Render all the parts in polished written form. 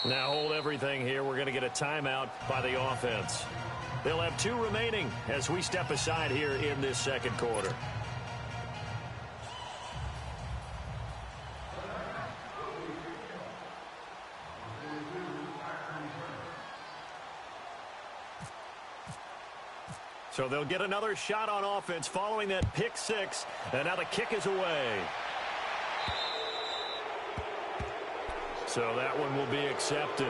Now hold everything here. We're going to get a timeout by the offense. They'll have 2 remaining as we step aside here in this second quarter. So they'll get another shot on offense following that pick 6. And now the kick is away. So that one will be accepted.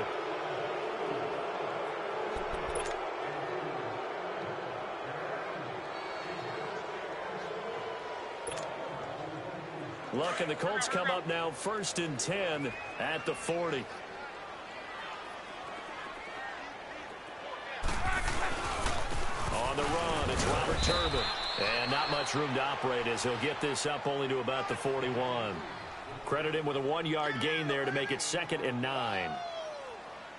Look, and the Colts come up now 1st and 10 at the 40. On the run, it's Robert Turbin. And not much room to operate as he'll get this up only to about the 41. Credit him with a 1-yard gain there to make it 2nd and 9.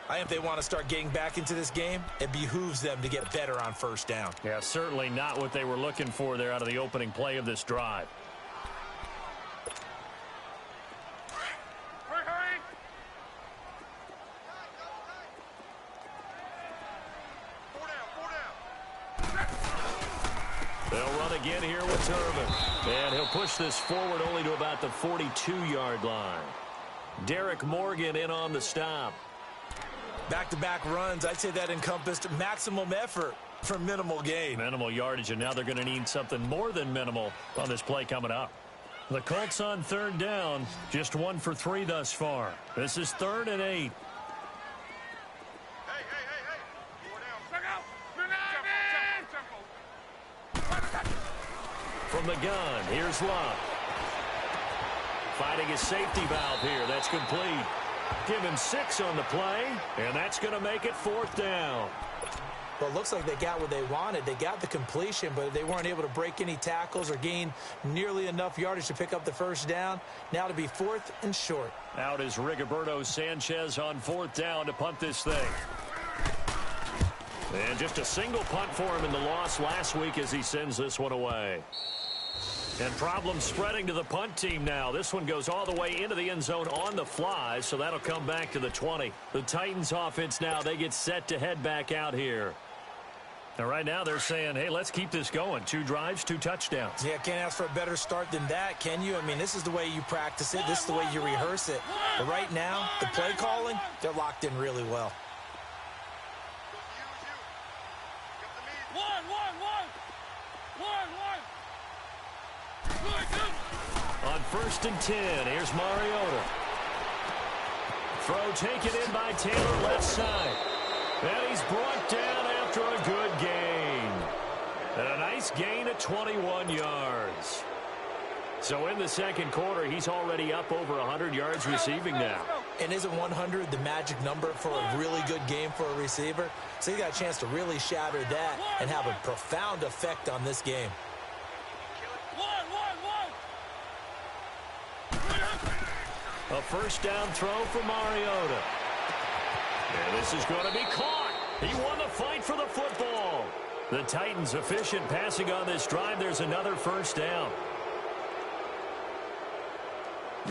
I think if they want to start getting back into this game, it behooves them to get better on 1st down. Yeah, certainly not what they were looking for there out of the opening play of this drive. They'll run again here with Turbin. And he'll push this forward only to about the 42-yard line. Derek Morgan in on the stop. Back-to-back runs, I'd say that encompassed maximum effort for minimal gain. Minimal yardage, and now they're going to need something more than minimal on this play coming up. The Colts on 3rd down, just 1 for 3 thus far. This is 3rd and 8. From the gun, here's Love. Fighting his safety valve here. That's complete. Give him 6 on the play, and that's going to make it 4th down. Well, it looks like they got what they wanted. They got the completion, but they weren't able to break any tackles or gain nearly enough yardage to pick up the 1st down. Now to be 4th and short. Out is Rigoberto Sanchez on 4th down to punt this thing. And just a single punt for him in the loss last week as he sends this one away. And problems spreading to the punt team now. This one goes all the way into the end zone on the fly, so that'll come back to the 20. The Titans offense now, they get set to head back out here. And right now they're saying, hey, let's keep this going. 2 drives, 2 touchdowns. Yeah, can't ask for a better start than that, can you? I mean, this is the way you practice it. This is the way you rehearse it. But right now, the play calling, they're locked in really well. On 1st and 10, here's Mariota. Throw taken in by Taylor left side. And he's brought down after a good gain. And a nice gain of 21 yards. So in the second quarter, he's already up over 100 yards receiving now. And isn't 100 the magic number for a really good game for a receiver? So he got a chance to really shatter that and have a profound effect on this game. A 1st down throw for Mariota. And this is going to be caught. He won the fight for the football. The Titans efficient passing on this drive. There's another 1st down.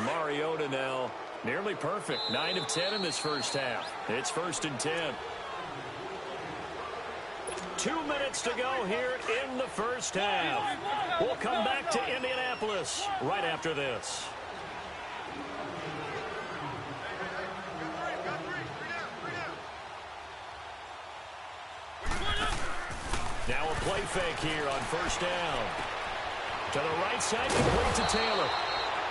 Mariota now nearly perfect. 9 of 10 in this 1st half. It's 1st and 10. 2 minutes to go here in the 1st half. We'll come back to Indianapolis right after this. Now a play fake here on 1st down. To the right side, complete to Taylor.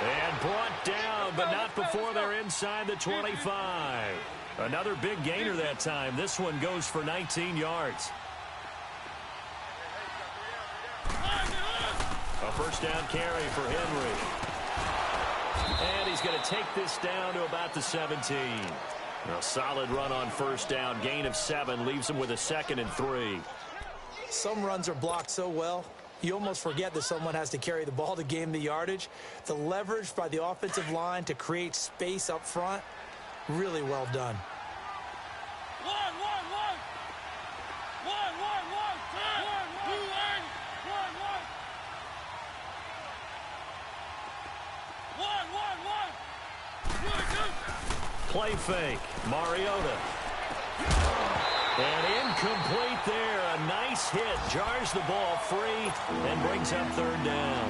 And brought down, but not before they're inside the 25. Another big gainer that time. This one goes for 19 yards. A 1st down carry for Henry. And he's going to take this down to about the 17. A solid run on 1st down. Gain of 7 leaves him with a 2nd and 3. Some runs are blocked so well, you almost forget that someone has to carry the ball to gain the yardage. The leverage by the offensive line to create space up front, really well done. play fake. Mariota. And incomplete there. A nice hit. Jars the ball free and brings up third down.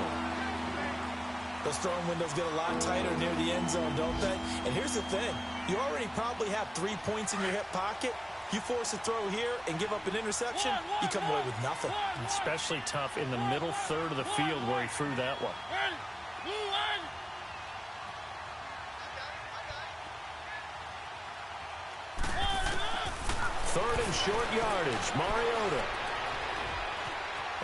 Those throwing windows get a lot tighter near the end zone, don't they? And here's the thing. You already probably have 3 points in your hip pocket. You force a throw here and give up an interception, you come away with nothing. Especially tough in the middle third of the field where he threw that one. Third and short yardage. Mariota.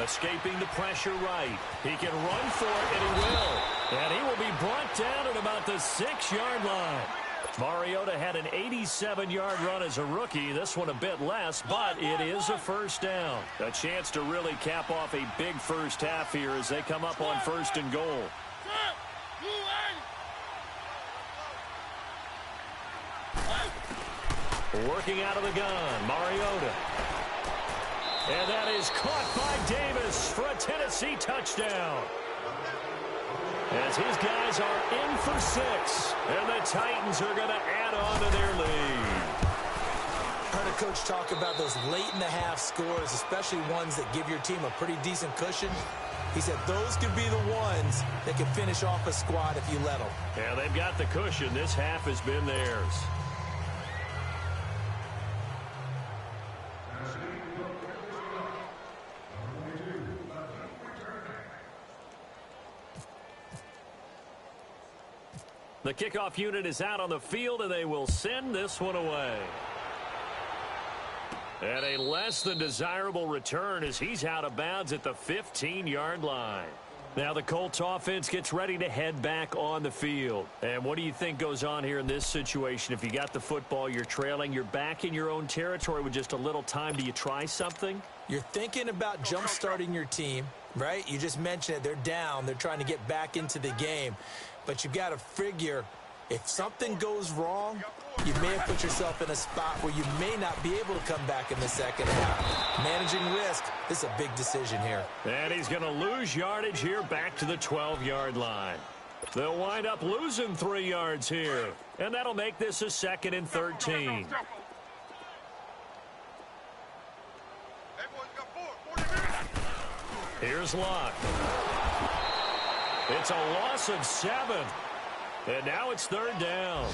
Escaping the pressure right. He can run for it, and he will. And he will be brought down at about the 6-yard line. Mariota had an 87-yard run as a rookie. This one a bit less, but it is a first down. A chance to really cap off a big first half here as they come up on first and goal. Working out of the gun, Mariota. And that is caught by Davis for a Tennessee touchdown. As his guys are in for 6, and the Titans are going to add on to their lead. Heard a coach talk about those late-in-the-half scores, especially ones that give your team a pretty decent cushion. He said those could be the ones that can finish off a squad if you let them. Yeah, they've got the cushion. This half has been theirs. The kickoff unit is out on the field, and they will send this one away. And a less than desirable return as he's out of bounds at the 15-yard line. Now the Colts offense gets ready to head back on the field. And what do you think goes on here in this situation? If you got the football, you're trailing, you're back in your own territory with just a little time. Do you try something? You're thinking about jump-starting your team, right? You just mentioned it. They're down. They're trying to get back into the game. But you've got to figure if something goes wrong, you may have put yourself in a spot where you may not be able to come back in the second half. Managing risk, this is a big decision here. And he's going to lose yardage here back to the 12-yard line. They'll wind up losing 3 yards here. And that'll make this a 2nd and 13. Here's Luck. It's a loss of 7. And now it's 3rd down.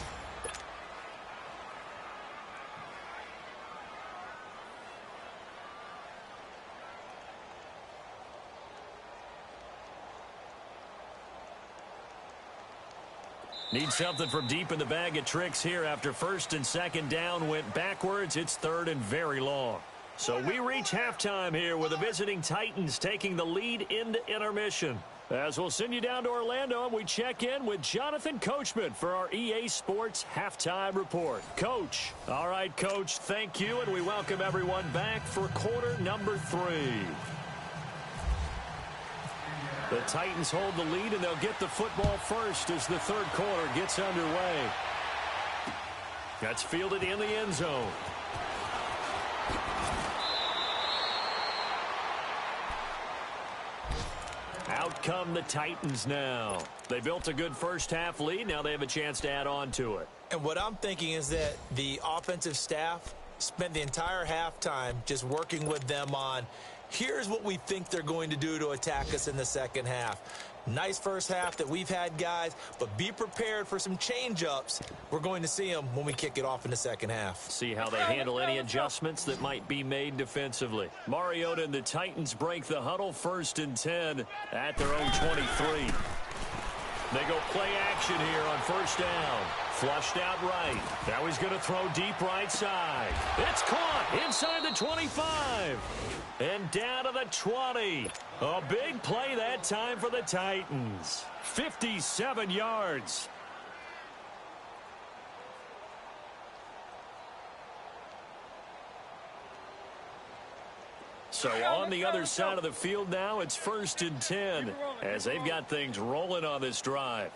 Need something from deep in the bag of tricks here after 1st and 2nd down went backwards. It's 3rd and very long. So we reach halftime here with the visiting Titans taking the lead into intermission. As we'll send you down to Orlando, and we check in with Jonathan Coachman for our EA Sports Halftime Report. Coach. All right, Coach, thank you, and we welcome everyone back for quarter number 3. The Titans hold the lead, and they'll get the football first as the 3rd quarter gets underway. That's fielded in the end zone. Out come the Titans now. They built a good first half lead. Now they have a chance to add on to it. And what I'm thinking is that the offensive staff spent the entire halftime just working with them on, here's what we think they're going to do to attack us in the second half. Nice first half that we've had, guys, but be prepared for some change-ups. We're going to see them when we kick it off in the second half. See how they handle any adjustments that might be made defensively. Mariota and the Titans break the huddle 1st and 10 at their own 23. They go play action here on 1st down. Flushed out right. Now he's going to throw deep right side. It's caught inside the 25. And down to the 20. A big play that time for the Titans. 57 yards. So on the other side of the field now, it's 1st and 10 as they've got things rolling on this drive.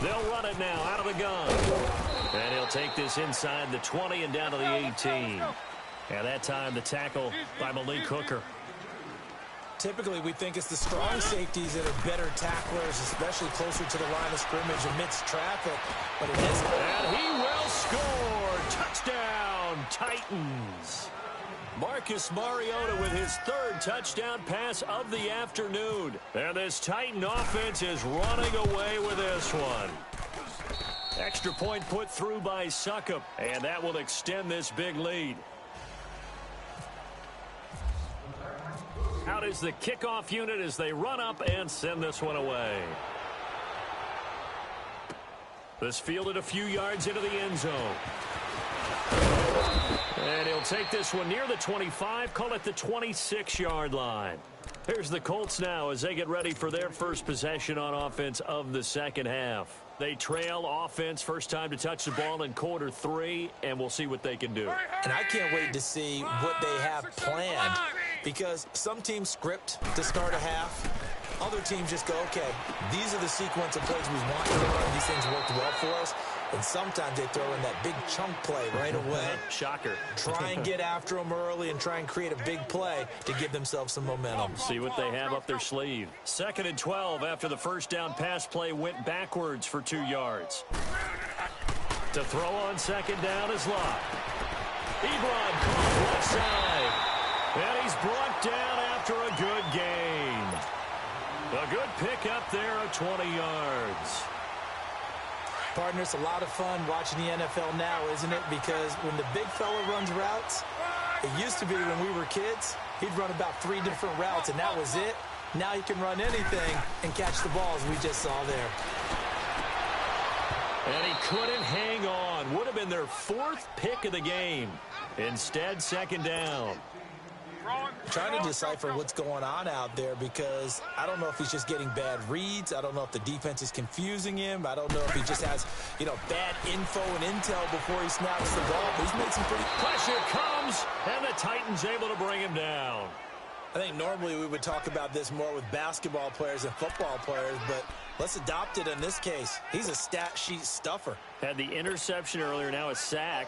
They'll run it now out of the gun. And he'll take this inside the 20 and down to the 18. And that time the tackle by Malik Hooker. typically we think it's the strong safeties that are better tacklers, especially closer to the line of scrimmage amidst traffic, but it isn't. And he will score. Touchdown, Titans. Marcus Mariota with his third touchdown pass of the afternoon. And this Titan offense is running away with this one. Extra point put through by Succop, and that will extend this big lead. Out is the kickoff unit as they run up and send this one away. This fielded a few yards into the end zone. And he'll take this one near the 25, call it the 26-yard line. Here's the Colts now as they get ready for their first possession on offense of the second half. They trail offense, first time to touch the ball in quarter 3, and we'll see what they can do. And I can't wait to see what they have planned, because some teams script to start a half. Other teams just go, okay, these are the sequence of plays we want to run. These things worked well for us. And sometimes they throw in that big chunk play right away. Shocker. Try and get after them early and try and create a big play to give themselves some momentum. See what they have up their sleeve. 2nd and 12 after the first down pass play went backwards for 2 yards. To throw on second down is Locke. Ebron caught left side. And he's brought down after a good gain. A good pick up there of 20 yards. Partner, it's a lot of fun watching the NFL now, isn't it? Because when the big fella runs routes, it used to be when we were kids, he'd run about 3 different routes, and that was it. Now he can run anything and catch the balls we just saw there. And he couldn't hang on. Would have been their 4th pick of the game. Instead, second down. Trying to decipher what's going on out there, because I don't know if he's just getting bad reads. I don't know if the defense is confusing him. I don't know if he just has, bad info and intel before he snaps the ball. But he's made some pretty... Pressure comes, and the Titans able to bring him down. I think normally we would talk about this more with basketball players and football players, but let's adopt it in this case. He's a stat sheet stuffer. Had the interception earlier, now a sack.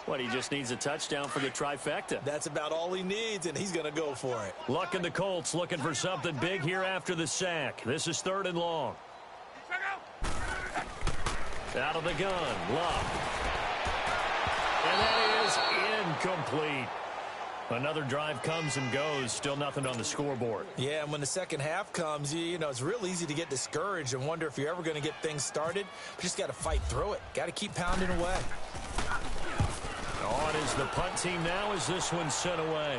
What, he just needs a touchdown for the trifecta. That's about all he needs, and he's going to go for it. Luck and the Colts looking for something big here after the sack. This is 3rd and long. Out of the gun, Luck. And that is incomplete. Another drive comes and goes, still nothing on the scoreboard. Yeah, and when the second half comes, it's real easy to get discouraged and wonder if you're ever going to get things started. You just got to fight through it. Got to keep pounding away. On is the punt team now as this one's sent away.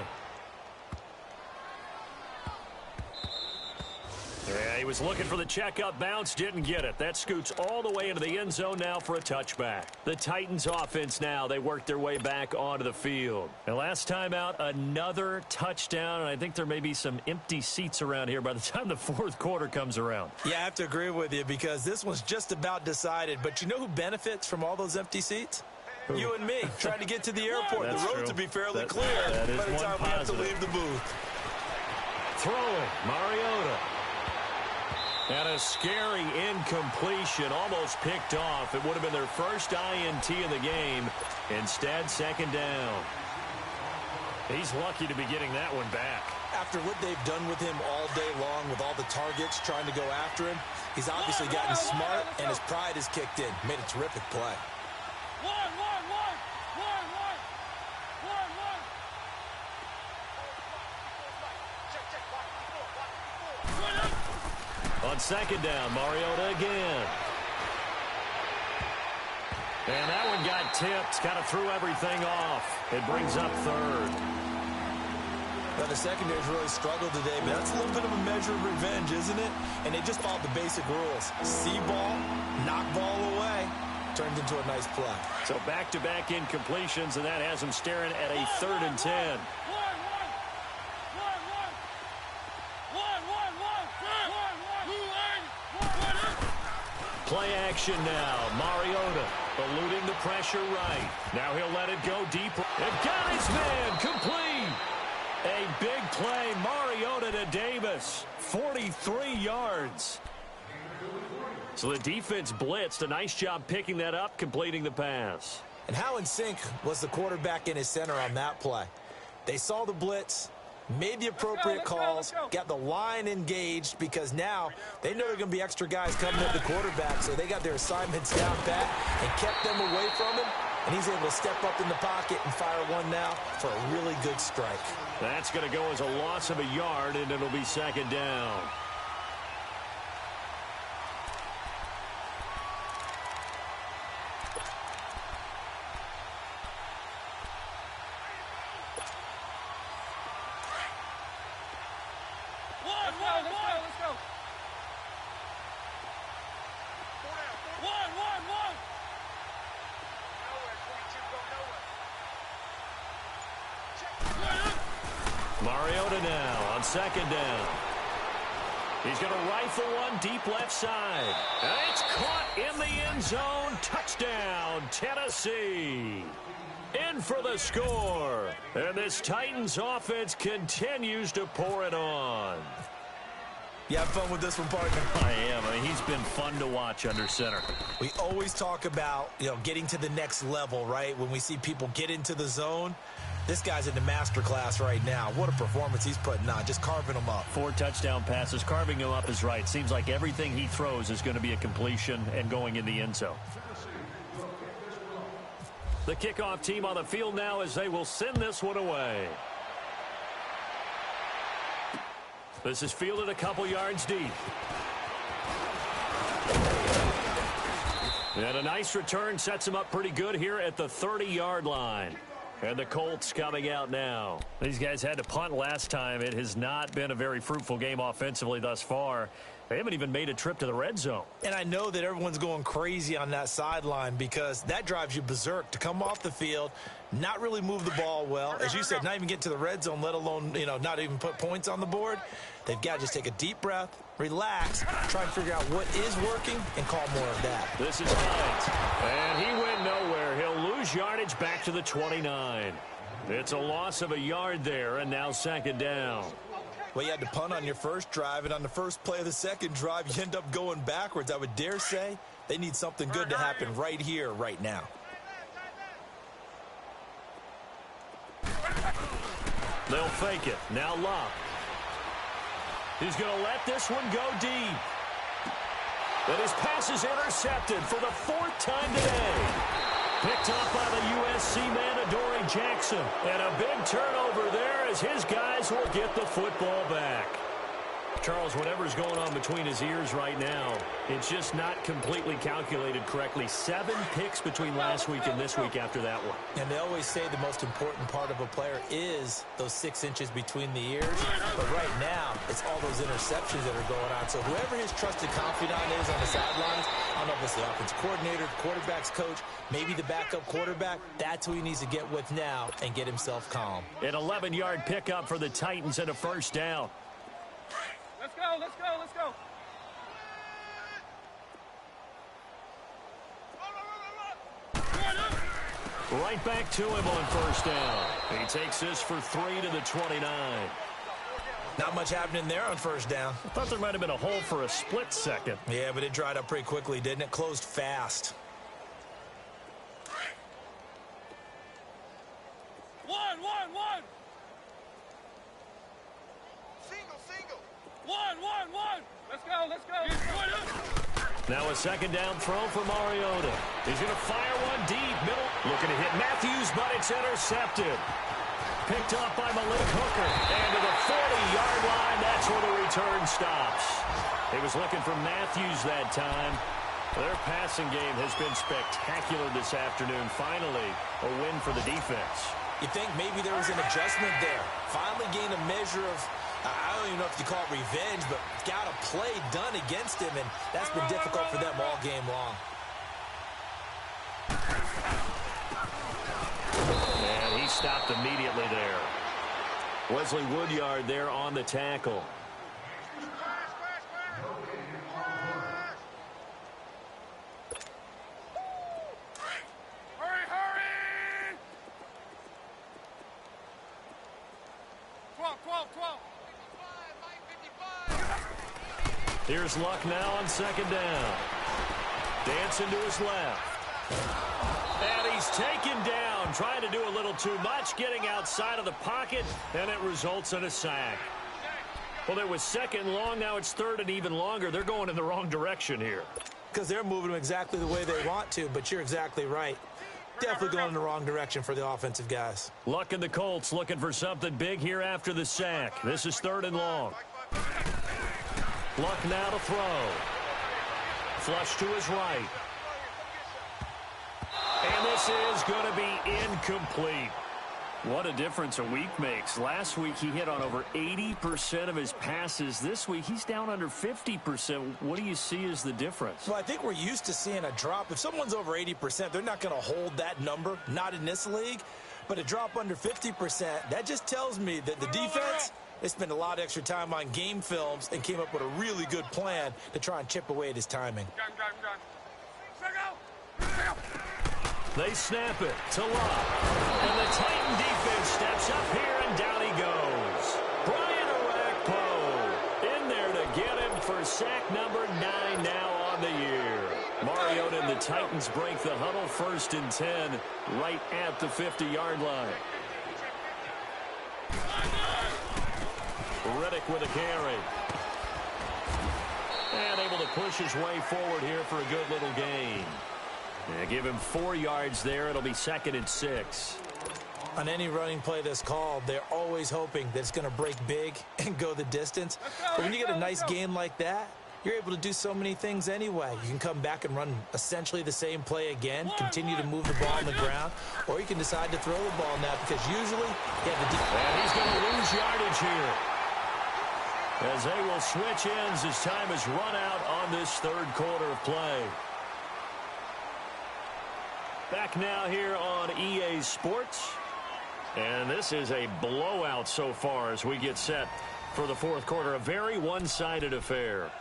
Yeah, he was looking for the checkup bounce, didn't get it. That scoots all the way into the end zone now for a touchback. The Titans offense now, they work their way back onto the field. And last time out, another touchdown, and I think there may be some empty seats around here by the time the 4th quarter comes around. Yeah, I have to agree with you, because this one's just about decided. But you know who benefits from all those empty seats? You and me, trying to get to the airport. That's the roads true. will be fairly clear that is by the time we have to leave the booth. Throwing, Mariota. And a scary incompletion, almost picked off. It would have been their first INT of the game. Instead, second down. He's lucky to be getting that one back. After what they've done with him all day long with all the targets trying to go after him, he's obviously gotten smart, and his pride has kicked in. Made a terrific play. On second down, Mariota again. And that one got tipped, kind of threw everything off. It brings up 3rd. Well, the secondary's really struggled today, but that's a little bit of a measure of revenge, isn't it? And they just followed the basic rules. See ball, knock ball away. Turned into a nice play. So back-to-back incompletions, and that has them staring at a 3rd and 10. Play action now. Mariota eluding the pressure right. Now he'll let it go deep. And got his man complete. A big play. Mariota to Davis. 43 yards. So the defense blitzed. A nice job picking that up, completing the pass. And how in sync was the quarterback and his center on that play? They saw the blitz. Made the appropriate calls, got the line engaged, because now they know there are going to be extra guys coming at the quarterback, so they got their assignments down pat and kept them away from him, and he's able to step up in the pocket and fire one now for a really good strike. That's going to go as a loss of a yard, and it'll be second down. Mariota now on second down. He's going to rifle one deep left side. And it's caught in the end zone. Touchdown, Tennessee. In for the score. And this Titans offense continues to pour it on. You have fun with this one, partner? I am. I mean, he's been fun to watch under center. We always talk about, getting to the next level, right? When we see people get into the zone, this guy's in the master class right now. What a performance he's putting on, just carving them up. 4 touchdown passes. Carving him up is right. Seems like everything he throws is going to be a completion and going in the end zone. The kickoff team on the field now as they will send this one away. This is fielded a couple yards deep. And a nice return sets him up pretty good here at the 30-yard line. And the Colts coming out now. These guys had to punt last time. It has not been a very fruitful game offensively thus far. They haven't even made a trip to the red zone. And I know that everyone's going crazy on that sideline because that drives you berserk to come off the field, not really move the ball well. As you said, not even get to the red zone, let alone, not even put points on the board. They've got to just take a deep breath, relax, try and figure out what is working, and call more of that. This is Hines. And he went nowhere. He'll lose yardage back to the 29. It's a loss of a yard there, and now second down. Well, you had to punt on your first drive, and on the first play of the second drive, you end up going backwards. I would dare say they need something good to happen right here, right now. They'll fake it. Now Locke. He's going to let this one go deep. And his pass is intercepted for the 4th time today. Picked off by the USC man, Adoree Jackson. And a big turnover there as his guys will get the football back. Charles, whatever's going on between his ears right now, it's just not completely calculated correctly. 7 picks between last week and this week after that one. And they always say the most important part of a player is those 6 inches between the ears. But right now, it's all those interceptions that are going on. So whoever his trusted confidant is on the sidelines, I don't know if it's the offensive coordinator, the quarterback's coach, maybe the backup quarterback, that's who he needs to get with now and get himself calm. An 11-yard pickup for the Titans and a first down. Let's go, let's go, let's go. Right back to him on first down. He takes this for 3 to the 29. Not much happening there on first down. I thought there might have been a hole for a split second. Yeah, but it dried up pretty quickly, didn't it? Closed fast. One. Single. One. Let's go. Now a second down throw for Mariota. He's going to fire one deep middle. Looking to hit Matthews, but it's intercepted. Picked up by Malik Hooker. And to the 40-yard line, that's where the return stops. He was looking for Matthews that time. Their passing game has been spectacular this afternoon. Finally, a win for the defense. You think maybe there was an adjustment there. Finally gained a measure of, I don't even know if you call it revenge, but got a play done against him, and that's been difficult for them all game long. And he stopped immediately there. Wesley Woodyard there on the tackle. Here's Luck now on second down. Dancing to his left. And he he's taken down, trying to do a little too much, getting outside of the pocket, and it results in a sack. Well, it was second and long. Now it's third and even longer. They're going in the wrong direction here. Because they're moving them exactly the way they want to, but you're exactly right. Definitely going in the wrong direction for the offensive guys. Luck and the Colts looking for something big here after the sack. This is third and long. Luck now to throw. Flush to his right. And this is going to be incomplete. What a difference a week makes. Last week he hit on over 80% of his passes. This week he's down under 50%. What do you see as the difference? Well, I think we're used to seeing a drop. If someone's over 80%, they're not going to hold that number, not in this league. But a drop under 50%, that just tells me that the defense, they spent a lot of extra time on game films and came up with a really good plan to try and chip away at his timing. They snap it to Love. And the Titan defense steps up here, and down he goes. Brian Orakpo in there to get him for sack number 9 now on the year. Mariota and the Titans break the huddle, 1st and 10, right at the 50-yard line. Riddick with a carry. And able to push his way forward here for a good little gain. Yeah, give him 4 yards there. It'll be 2nd and 6. On any running play that's called, they're always hoping that it's going to break big and go the distance. But when you get a nice game like that, you're able to do so many things anyway. You can come back and run essentially the same play again, continue to move the ball on the ground, or you can decide to throw the ball now because usually you have the defense. And he's going to lose yardage here, as they will switch ends as time has run out on this 3rd quarter of play. Back now here on EA Sports. And this is a blowout so far as we get set for the 4th quarter. A very one-sided affair.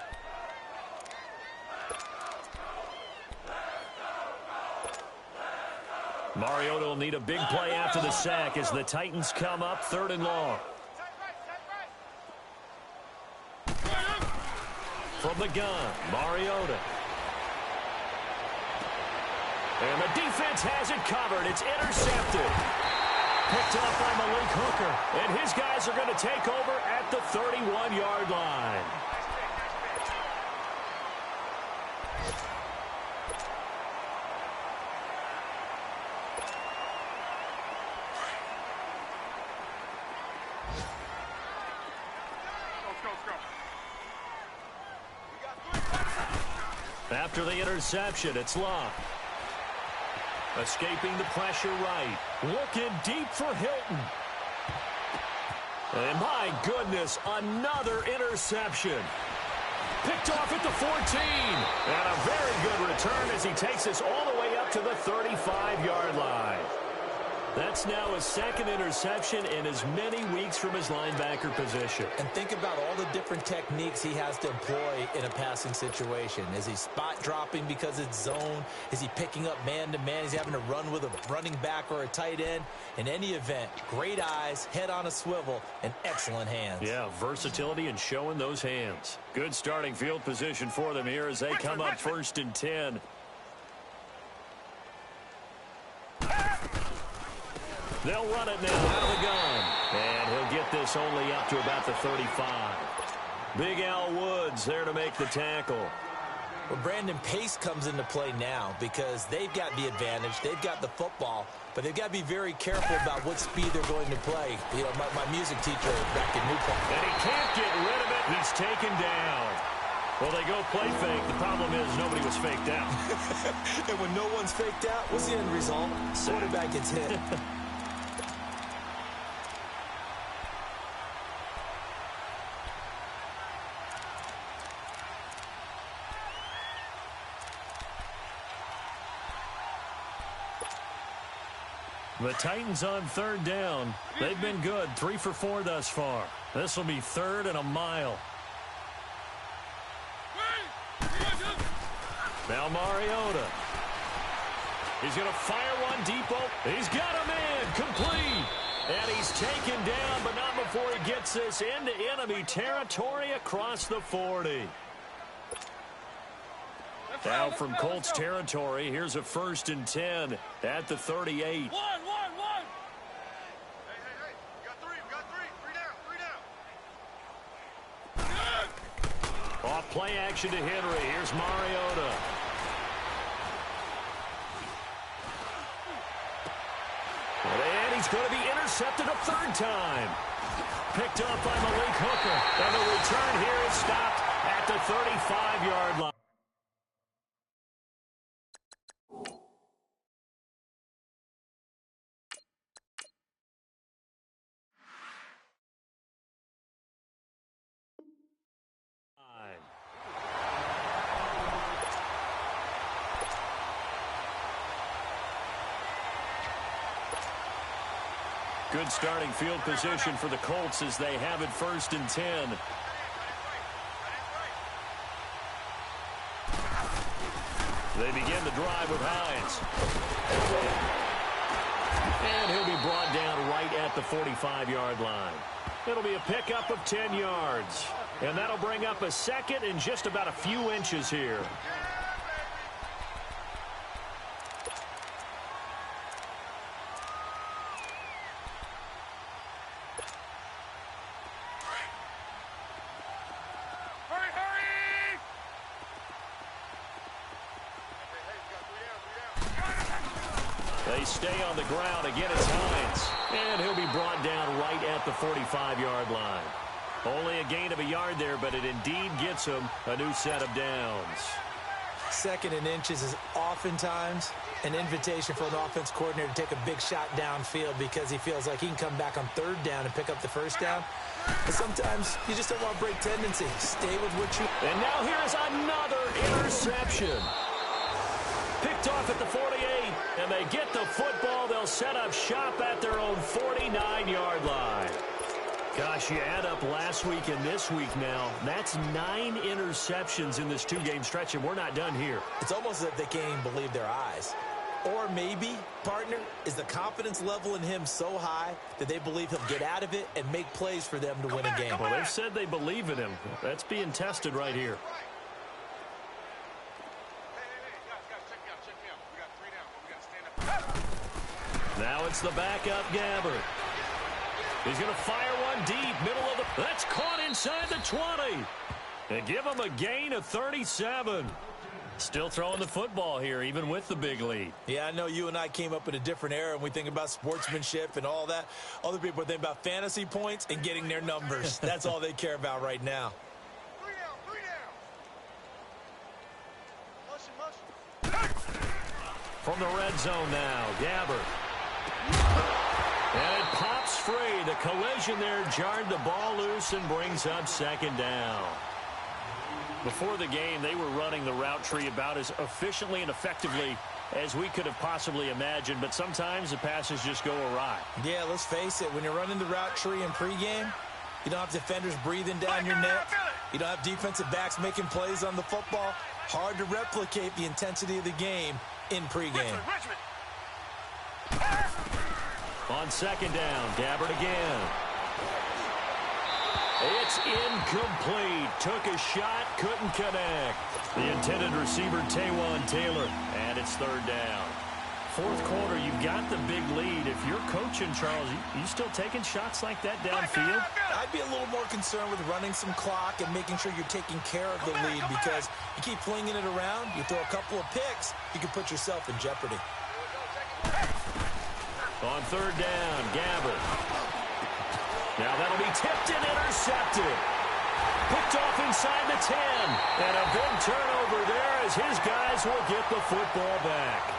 Mariota will need a big play after the sack as the Titans come up 3rd and long. From the gun, Mariota. And the defense has it covered. It's intercepted. Picked up by Malik Hooker. And his guys are going to take over at the 31-yard line. After the interception, it's Love. Escaping the pressure right. Looking deep for Hilton. And my goodness, another interception. Picked off at the 14. And a very good return as he takes us all the way up to the 35-yard line. That's now his 2nd interception in as many weeks from his linebacker position. And think about all the different techniques he has to employ in a passing situation. Is he spot dropping because it's zone? Is he picking up man-to-man? Is he having to run with a running back or a tight end? In any event, great eyes, head on a swivel, and excellent hands. Yeah, versatility and showing those hands. Good starting field position for them here as they come up 1st and 10. They'll run it now out of the gun. And he'll get this only up to about the 35. Big Al Woods there to make the tackle. Well, Brandon, pace comes into play now because they've got the advantage. They've got the football, but they've got to be very careful about what speed they're going to play. You know, my music teacher back in Newport. And he can't get rid of it. He's taken down. Well, they go play fake. The problem is nobody was faked out. And when no one's faked out, what's the end result? Quarterback gets hit. The Titans on 3rd down. They've been good. 3 for 4 thus far. This will be 3rd and a mile. Now Mariota. He's going to fire one deep. He's got a man. Complete. And he's taken down, but not before he gets this into enemy territory across the 40. Now from Colts territory, here's a 1st and 10 at the 38. One. Hey. We got three. Three down. Off play action to Henry. Here's Mariota. And he's going to be intercepted a 3rd time. Picked up by Malik Hooker. And the return here is stopped at the 35-yard line. Good starting field position for the Colts as they have it 1st and 10. They begin the drive with Hines. And he'll be brought down right at the 45-yard line. It'll be a pickup of 10 yards. And that'll bring up a 2nd and just about a few inches here. They stay on the ground. Again, it's Hines. And he'll be brought down right at the 45-yard line. Only a gain of a yard there, but it indeed gets him a new set of downs. 2nd and inches is oftentimes an invitation for an offense coordinator to take a big shot downfield because he feels like he can come back on 3rd down and pick up the 1st down. But sometimes you just don't want to break tendency. Stay with what you... And now here is another interception. Picked off at the 48, and they get the football. They'll set up shop at their own 49-yard line. Gosh, you add up last week and this week now. That's 9 interceptions in this 2-game stretch, and we're not done here. It's almost as if they can't even believe their eyes. Or maybe, partner, is the confidence level in him so high that they believe he'll get out of it and make plays for them to win a game. Well, they've said they believe in him. That's being tested right here. Now it's the backup Gabbert. He's going to fire one deep, middle of the... That's caught inside the 20. And give him a gain of 37. Still throwing the football here, even with the big lead. Yeah, I know you and I came up in a different era, and we think about sportsmanship and all that. Other people think about fantasy points and getting their numbers. That's all they care about right now. Three down. Motion. From the red zone now, Gabbert. And it pops free. The collision there jarred the ball loose and brings up 2nd down. Before the game, they were running the route tree about as efficiently and effectively as we could have possibly imagined, but sometimes the passes just go awry. Yeah, let's face it. When you're running the route tree in pregame, you don't have defenders breathing down your neck. You don't have defensive backs making plays on the football. Hard to replicate the intensity of the game in pregame. On 2nd down, Gabbert again. It's incomplete. Took a shot, couldn't connect. The intended receiver, Taywan Taylor, and it's 3rd down. 4th quarter, you've got the big lead. If you're coaching, Charles, you still taking shots like that downfield? I'd be a little more concerned with running some clock and making sure you're taking care of the lead because you keep flinging it around, you throw a couple of picks, you can put yourself in jeopardy. On 3rd down, Gabbert. Now that'll be tipped and intercepted. Picked off inside the 10. And a big turnover there as his guys will get the football back.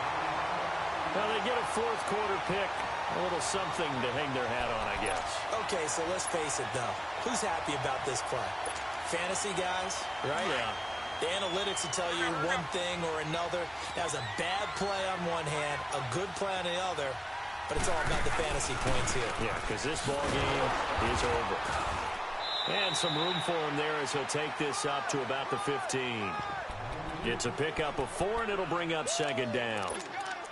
Now they get a 4th quarter pick. A little something to hang their hat on, I guess. Okay, so let's face it, though. Who's happy about this play? Fantasy guys, right? Yeah. The analytics will tell you one thing or another. That was a bad play on one hand, a good play on the other. But it's all about the fantasy points here. Yeah, because this ball game is over. And some room for him there as he'll take this up to about the 15. It's a pickup of 4, and it'll bring up 2nd down.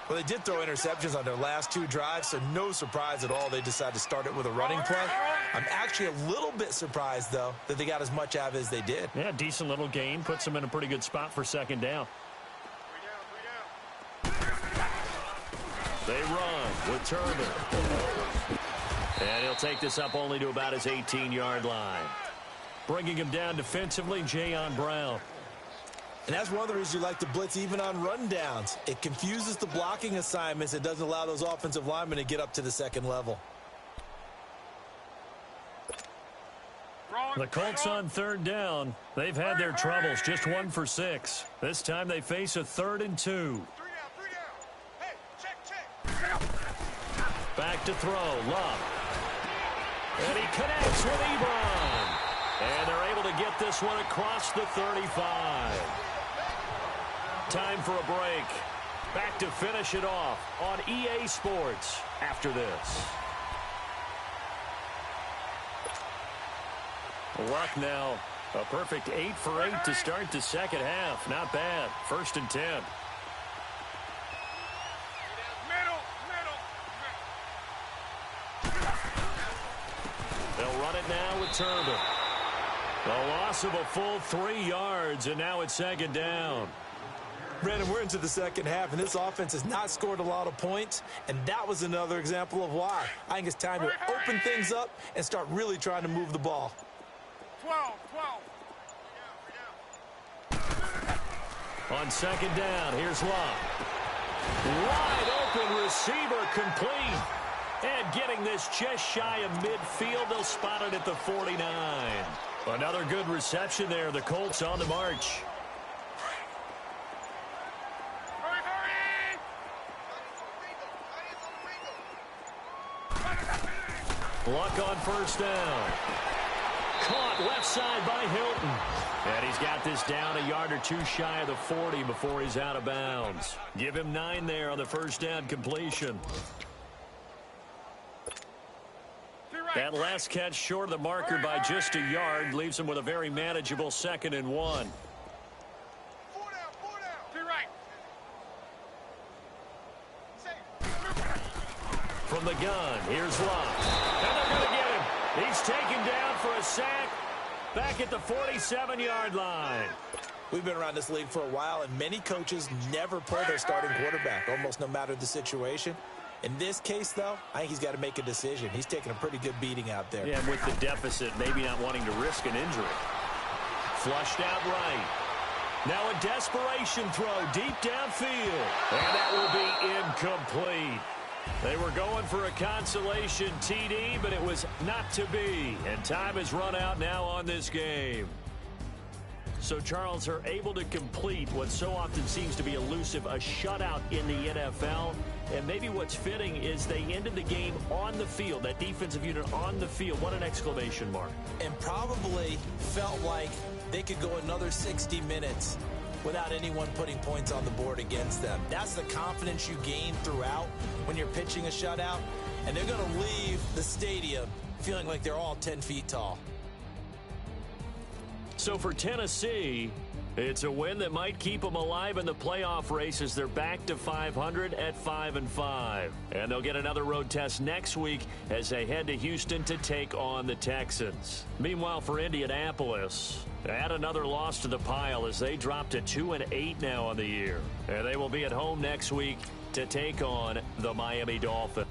Well, they did throw interceptions on their last 2 drives, so no surprise at all they decided to start it with a running play. I'm actually a little bit surprised, though, that they got as much out of it as they did. Yeah, decent little gain. Puts them in a pretty good spot for 2nd down. They run with Turner. And he'll take this up only to about his 18-yard line. Bringing him down defensively, Jayon Brown. And that's one of the reasons you like to blitz even on rundowns. It confuses the blocking assignments. It doesn't allow those offensive linemen to get up to the second level. The Colts on third down. They've had their troubles, just 1 for 6. This time they face a 3rd and 2. 3 down, 3 down. Hey, check. Back to throw, Love. And he connects with Ebron. And they're able to get this one across the 35. Time for a break. Back to finish it off on EA Sports after this. Luck now, a perfect 8 for 8 to start the second half. Not bad. 1st and 10. They'll run it now with Turner. A loss of a full 3 yards, and now it's 2nd down. Brandon, we're into the second half, and this offense has not scored a lot of points, and that was another example of why. I think it's time to open things up and start really trying to move the ball. 12. On 2nd down, here's Love. Wide open receiver complete. And getting this just shy of midfield, they'll spot it at the 49. Another good reception there. The Colts on the march. Luck on 1st down. Caught left side by Hilton. And he's got this down a yard or 2 shy of the 40 before he's out of bounds. Give him 9 there on the 1st down completion. That last catch short of the marker by just a yard leaves him with a very manageable 2nd and 1. 4 down. To right. From the gun, here's Love. And they're going to get him. He's taken down for a sack back at the 47-yard line. We've been around this league for a while, and many coaches never play their starting quarterback, almost no matter the situation. In this case, though, I think he's got to make a decision. He's taking a pretty good beating out there. Yeah, and with the deficit, maybe not wanting to risk an injury. Flushed out right. Now a desperation throw deep downfield. And that will be incomplete. They were going for a consolation TD, but it was not to be. And time has run out now on this game. So, Charles, are able to complete what so often seems to be elusive, a shutout in the NFL. And maybe what's fitting is they ended the game on the field, that defensive unit on the field. What an exclamation mark. And probably felt like they could go another 60 minutes without anyone putting points on the board against them. That's the confidence you gain throughout when you're pitching a shutout. And they're going to leave the stadium feeling like they're all 10 feet tall. So for Tennessee, it's a win that might keep them alive in the playoff race as they're back to 500 at 5-5. And they'll get another road test next week as they head to Houston to take on the Texans. Meanwhile, for Indianapolis, add another loss to the pile as they drop to 2-8 now on the year. And they will be at home next week to take on the Miami Dolphins.